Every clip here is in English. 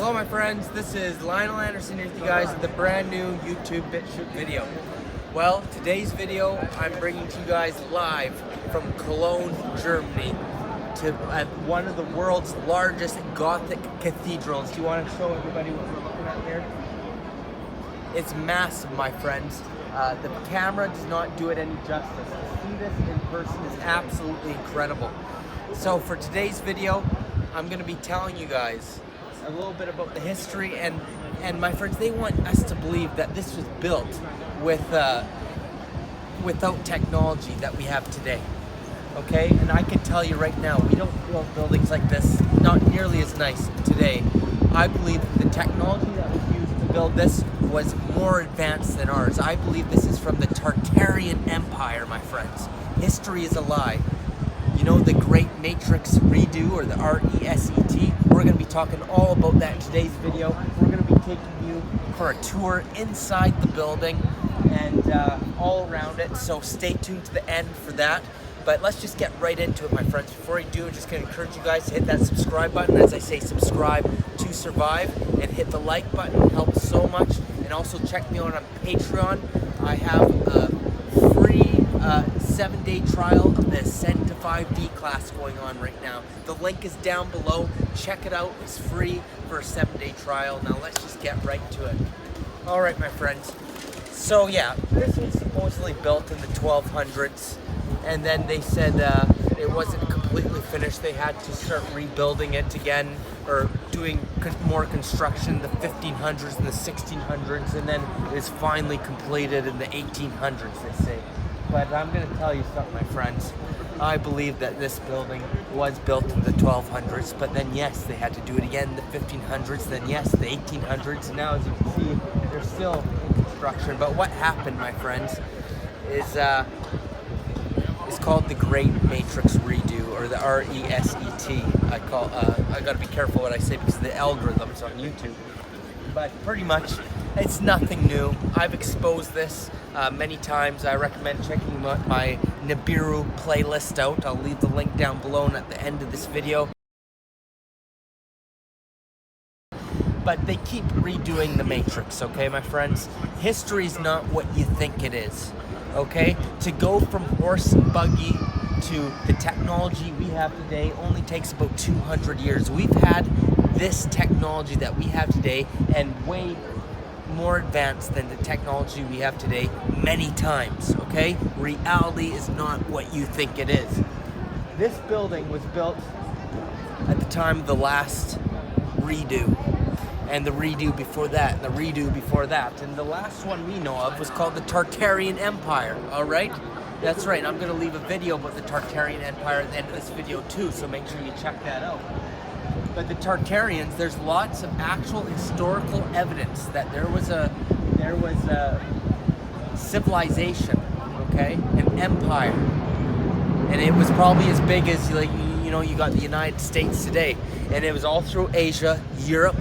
Hello my friends, this is Linol Anderson here with you guys with a brand new YouTube BitChute video. Well, today's video I'm bringing to you guys live from Cologne, Germany to one of the world's largest Gothic cathedrals. Do you want to show everybody what we're looking at here? It's massive, my friends. The camera does not do it any justice. To see this in person is absolutely incredible. So for today's video, I'm going to be telling you guys a little bit about the history, and my friends, they want us to believe that this was built without technology that we have today. Okay, and I can tell you right now, we don't build buildings like this, not nearly as nice today. I believe the technology that was used to build this was more advanced than ours. I believe this is from the Tartarian Empire, my friends. History is a lie. You know the Great Matrix Redo, or the RESET? We're going to be talking all about that in today's video. We're going to be taking you for a tour inside the building and all around it, so stay tuned to the end for that. But let's just get right into it, my friends. Before I do, I'm just going to encourage you guys to hit that subscribe button. As I say, subscribe to survive, and hit the like button. It helps so much. And also check me out on Patreon. I have a free 7-day trial of the Ascend to 5D class going on right now. The link is down below. Check it out. It's free for a 7-day trial. Now let's just get right to it. All right, my friends. So yeah, this was supposedly built in the 1200s, and then they said it wasn't completely finished. They had to start rebuilding it again, or doing more construction in the 1500s and the 1600s, and then it was finally completed in the 1800s, they say. But I'm going to tell you something, my friends. I believe that this building was built in the 1200s, but then yes, they had to do it again in the 1500s, then yes, the 1800s, and now as you can see, they're still in construction. But what happened, my friends, is it's called the Great Matrix Redo, or the RESET. I gotta be careful what I say because of the algorithms on YouTube. But pretty much, it's nothing new. I've exposed this many times. I recommend checking my Nibiru playlist out. I'll leave the link down below and at the end of this video. But they keep redoing the Matrix, okay, my friends? History's not what you think it is, okay? To go from horse and buggy to the technology we have today only takes about 200 years. We've had this technology that we have today, and way more advanced than the technology we have today, many times, okay? Reality is not what you think it is. This building was built at the time of the last redo, and the redo before that, and the redo before that, and the last one we know of was called the Tartarian Empire, all right? That's right, I'm going to leave a video about the Tartarian Empire at the end of this video too, so make sure you check that out. But the Tartarians, there's lots of actual historical evidence that there was a civilization, okay, an empire, and it was probably as big as, like, you know, you got the United States today, and it was all through Asia, Europe,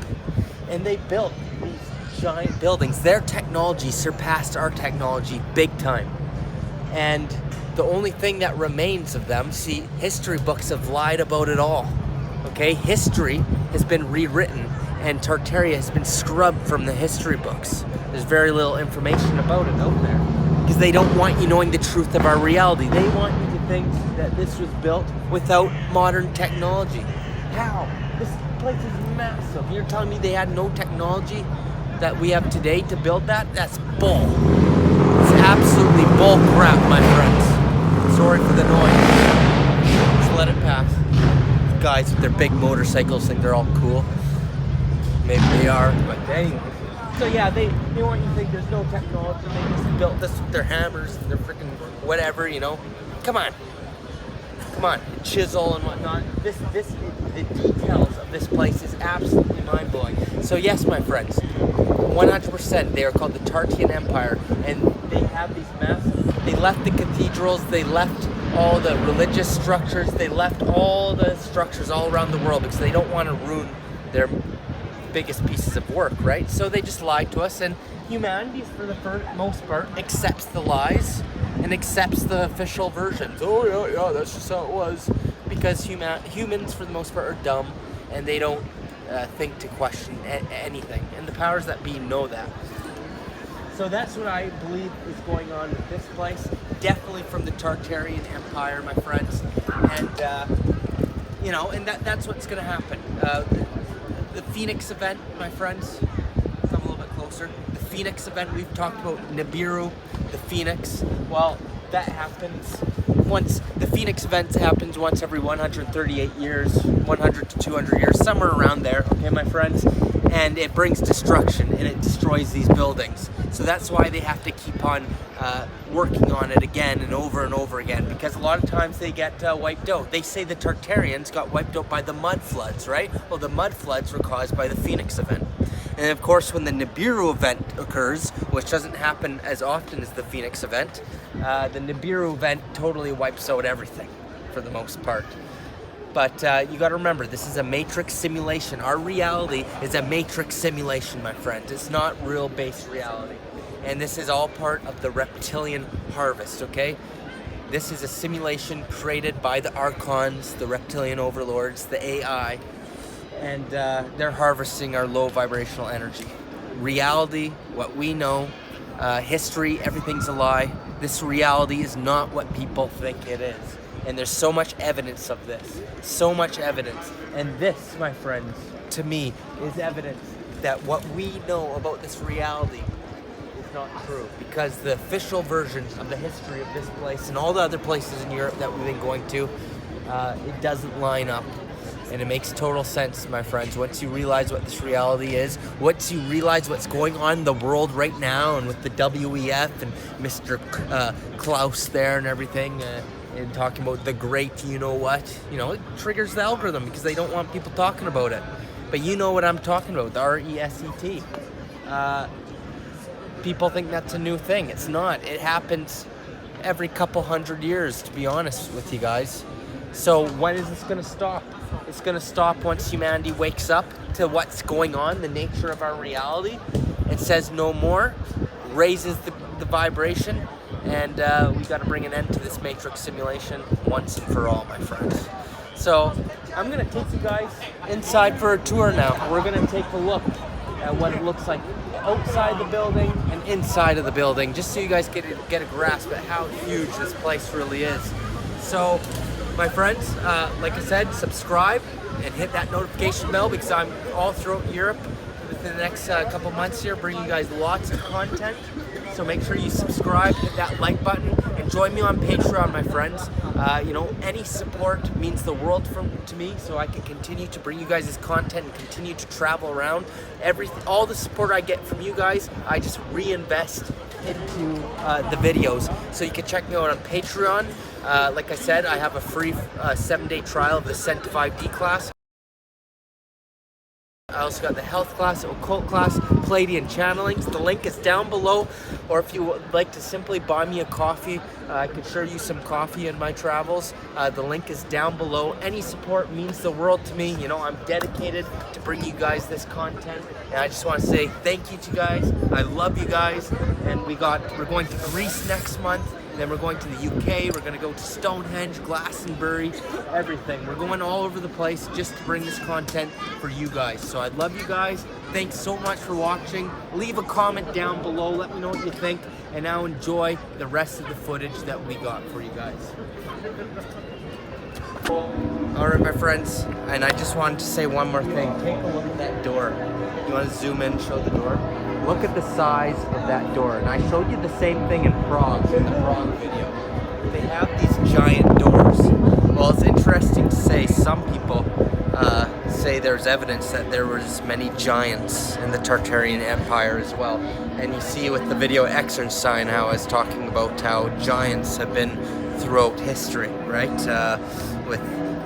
and they built these giant buildings. Their technology surpassed our technology big time, and the only thing that remains of them, see, history books have lied about it all. Okay, history has been rewritten, and Tartaria has been scrubbed from the history books. There's very little information about it out there, because they don't want you knowing the truth of our reality. They want you to think that this was built without modern technology. How? This place is massive. You're telling me they had no technology that we have today to build that? That's bull. It's absolutely bull crap, my friends. Sorry for the noise. Just let it pass. Guys with their big motorcycles think they're all cool. Maybe they are, but anyway. So yeah, they want you to think there's no technology. They just built this with their hammers and their freaking whatever, you know. Come on, chisel and whatnot. The details of this place is absolutely mind-blowing. So yes, my friends, 100%, they are called the Tartarian Empire, and they have these massive. They left the cathedrals. They left all the religious structures, they left all the structures all around the world because they don't want to ruin their biggest pieces of work, right? So they just lied to us, and humanity, for the most part, accepts the lies and accepts the official versions. Oh yeah, that's just how it was. Because humans, for the most part, are dumb, and they don't think to question anything, and the powers that be know that. So that's what I believe is going on with this place. Definitely from the Tartarian Empire, my friends, and you know, and that's what's going to happen. The Phoenix event, my friends. Come a little bit closer. The Phoenix event, we've talked about Nibiru, the Phoenix. Well, that happens once. The Phoenix event happens once every 138 years, 100 to 200 years, somewhere around there. Okay, my friends. And it brings destruction, and it destroys these buildings. So that's why they have to keep on working on it again and over again, because a lot of times they get wiped out. They say the Tartarians got wiped out by the mud floods, right? Well, the mud floods were caused by the Phoenix event. And of course, when the Nibiru event occurs, which doesn't happen as often as the Phoenix event, the Nibiru event totally wipes out everything for the most part. But you got to remember, this is a matrix simulation. Our reality is a matrix simulation, my friends. It's not real base reality. And this is all part of the reptilian harvest, okay? This is a simulation created by the Archons, the reptilian overlords, the AI, and they're harvesting our low vibrational energy. Reality, what we know, history, everything's a lie. This reality is not what people think it is. And there's so much evidence of this, so much evidence. And this, my friends, to me, is evidence that what we know about this reality is not true. Because the official versions of the history of this place and all the other places in Europe that we've been going to, it doesn't line up. And it makes total sense, my friends, once you realize what this reality is, once you realize what's going on in the world right now, and with the WEF and Mr. Klaus there and everything, and talking about the great you-know-what, you know, it triggers the algorithm because they don't want people talking about it. But you know what I'm talking about, the RESET. People think that's a new thing. It's not. It happens every couple hundred years, to be honest with you guys. So when is this going to stop? It's going to stop once humanity wakes up to what's going on, the nature of our reality, and says no more, raises the vibration, and we got to bring an end to this matrix simulation once and for all, my friends. So I'm going to take you guys inside for a tour now. We're going to take a look at what it looks like outside the building and inside of the building, just so you guys get a grasp at how huge this place really is. So, my friends, like I said, subscribe and hit that notification bell, because I'm all throughout Europe within the next couple months here, bringing you guys lots of content. So make sure you subscribe, hit that like button, and join me on Patreon, my friends. You know, any support means the world to me, so I can continue to bring you guys this content and continue to travel around. All the support I get from you guys, I just reinvest into the videos. So you can check me out on Patreon. Like I said, I have a free 7-day trial of the Ascent 5D class. I also got the health class, occult class, Palladian channelings. The link is down below. Or if you would like to simply buy me a coffee, I could share you some coffee in my travels. The link is down below. Any support means the world to me. You know, I'm dedicated to bring you guys this content. And I just want to say thank you to you guys. I love you guys. And we're going to Greece next month. Then we're going to the UK, we're going to go to Stonehenge, Glastonbury, everything. We're going all over the place just to bring this content for you guys. So I love you guys. Thanks so much for watching. Leave a comment down below. Let me know what you think. And now enjoy the rest of the footage that we got for you guys. Alright, my friends, and I just wanted to say one more thing. Take a look at that door. You want to zoom in, show the door? Look at the size of that door. And I showed you the same thing in Prague, in the Prague video. They have these giant doors. Well, it's interesting to say some people say there's evidence that there was many giants in the Tartarian Empire as well. And you see with the video Exernstein how I was talking about how giants have been throughout history, right? With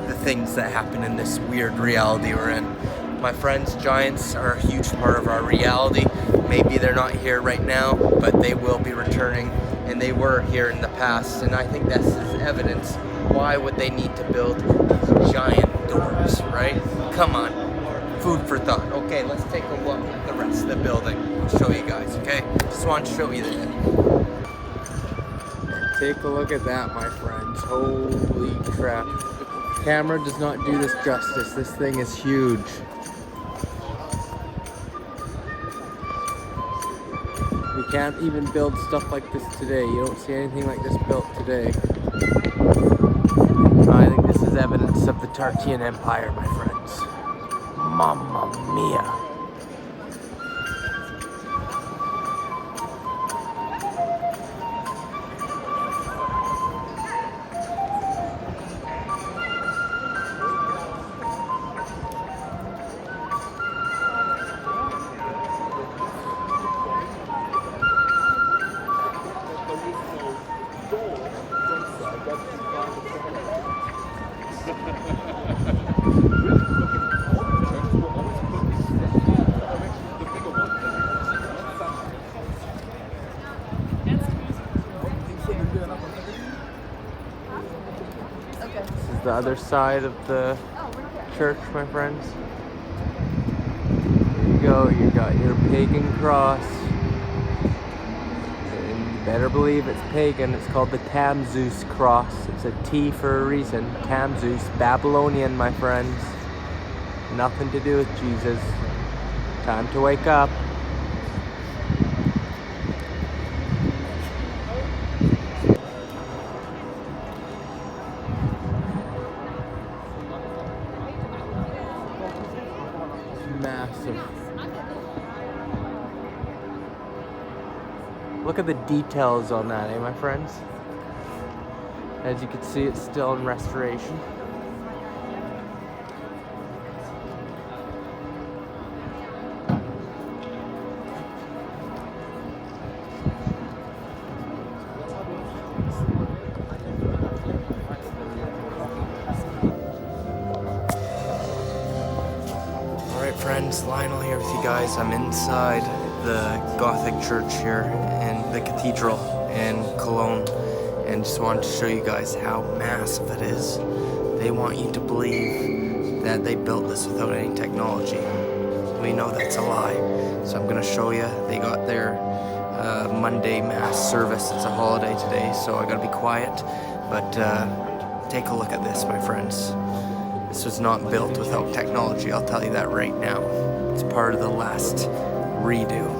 the things that happen in this weird reality we're in. My friends, giants are a huge part of our reality. Maybe they're not here right now, but they will be returning, and they were here in the past. And I think this is evidence. Why would they need to build these giant doors, right? Come on, food for thought. Okay, let's take a look at the rest of the building. I'll show you guys, okay? Just want to show you that. Take a look at that, my friends. Holy crap. Camera does not do this justice. This thing is huge. You can't even build stuff like this today. You don't see anything like this built today. I think this is evidence of the Tartarian Empire, my friends. Mamma mia. This is the other side of the church, my friends. There you go, you got your pagan cross. And you better believe it's pagan. It's called the Tamzus cross. It's a T for a reason. Tamzus, Babylonian, my friends. Nothing to do with Jesus. Time to wake up. Massive. Look at the details on that, my friends? As you can see, it's still in restoration. Friends, Linol here with you guys. I'm inside the Gothic church here and the cathedral in Cologne, and just wanted to show you guys how massive it is. They want you to believe that they built this without any technology. We know that's a lie. So I'm going to show you. They got their Monday mass service. It's a holiday today, so I got to be quiet. But take a look at this, my friends. This was not built without technology, I'll tell you that right now. It's part of the last redo.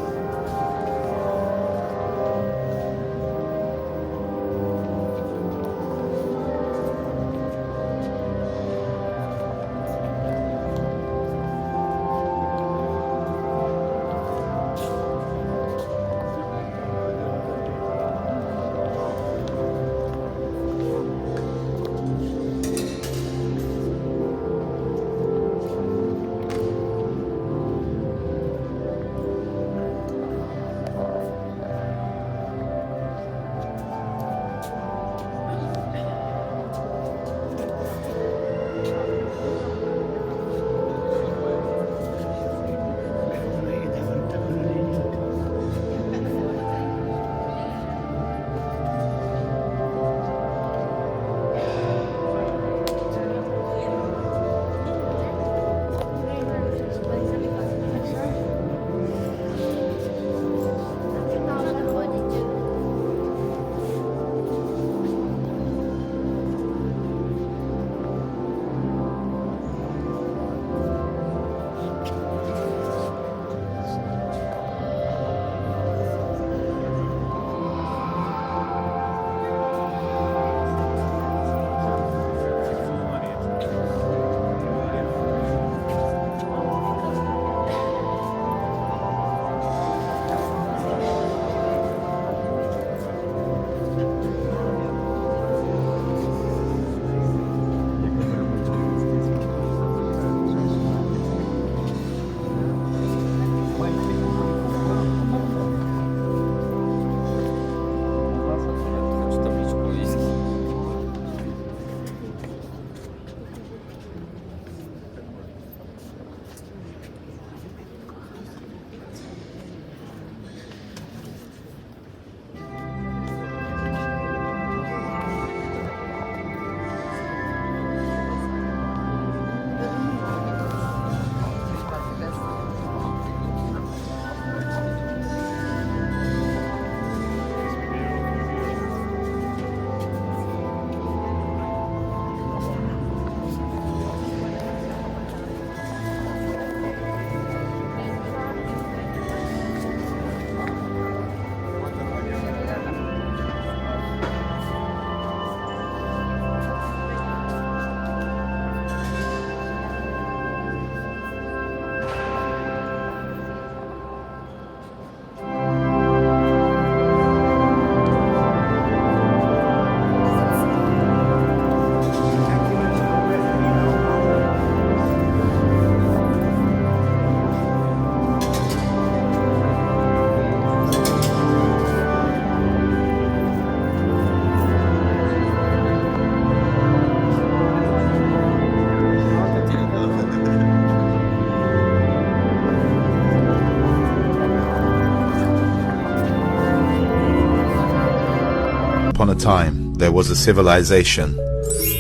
upon a time, there was a civilization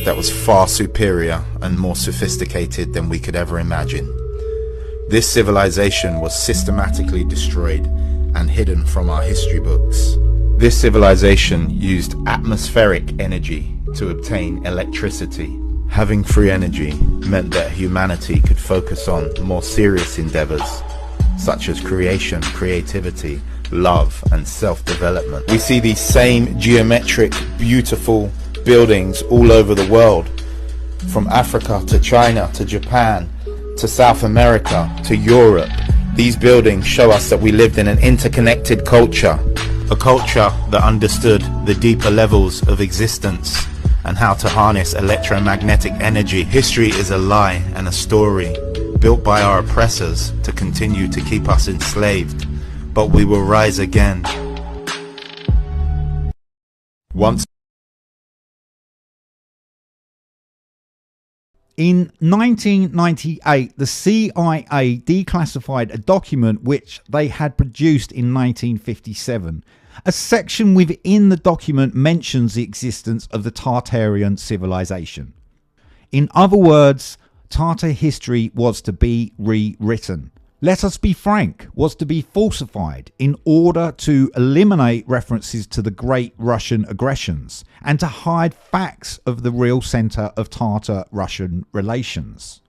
that was far superior and more sophisticated than we could ever imagine. This civilization was systematically destroyed and hidden from our history books. This civilization used atmospheric energy to obtain electricity. Having free energy meant that humanity could focus on more serious endeavors, such as creation, creativity, love, and self-development. We see these same geometric, beautiful buildings all over the world, from Africa to China to Japan to South America to Europe. These buildings show us that we lived in an interconnected culture, a culture that understood the deeper levels of existence and how to harness electromagnetic energy. History is a lie and a story built by our oppressors to continue to keep us enslaved, but we will rise again. Once In 1998, the CIA declassified a document which they had produced in 1957. A section within the document mentions the existence of the Tartarian civilization. In other words, Tartar history was to be rewritten. Let us be frank, was to be falsified in order to eliminate references to the great Russian aggressions and to hide facts of the real centre of Tartar-Russian relations.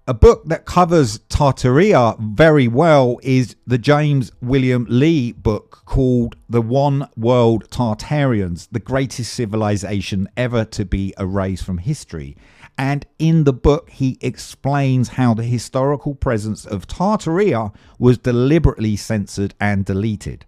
A book that covers Tartaria very well is the James William Lee book called The One World Tartarians, the greatest civilization ever to be erased from history. And in the book, he explains how the historical presence of Tartaria was deliberately censored and deleted.